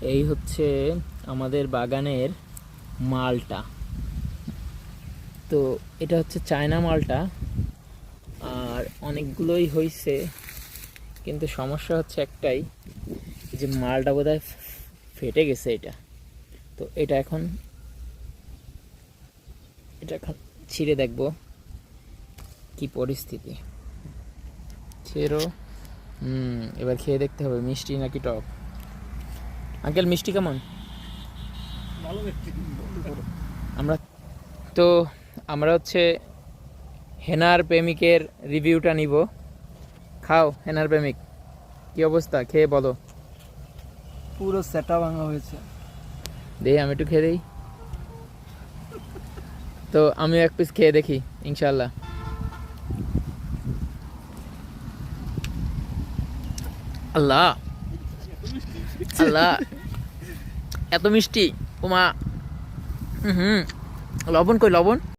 এই হচ্ছে আমাদের বাগানের মালটা। তো এটা হচ্ছে চায়না মালটা, আর অনেকগুলোই হয়েছে, কিন্তু সমস্যা হচ্ছে একটাই, যে মালটা বোধহয় ফেটে গেছে এটা। তো এটা এখন ছিঁড়ে দেখবো কি পরিস্থিতি। ছেড়ো। এবার খেয়ে দেখতে হবে মিষ্টি নাকি টক। আঙ্কেল মিষ্টি কেমন? আমরা তো আমরা হচ্ছে হেনার প্রেমিকের রিভিউটা নিব। খাও হেনার প্রেমিক, কি অবস্থা খেয়ে বলো। পুরো সেটা ভাঙা হয়েছে। দেই আমি একটু খেয়ে দেই। তো আমিও এক পিস খেয়ে দেখি ইনশাল্লাহ। আল্লাহ আল্লাহ, এত মিষ্টি! ওমা, হুম, লবণ কই লবণ?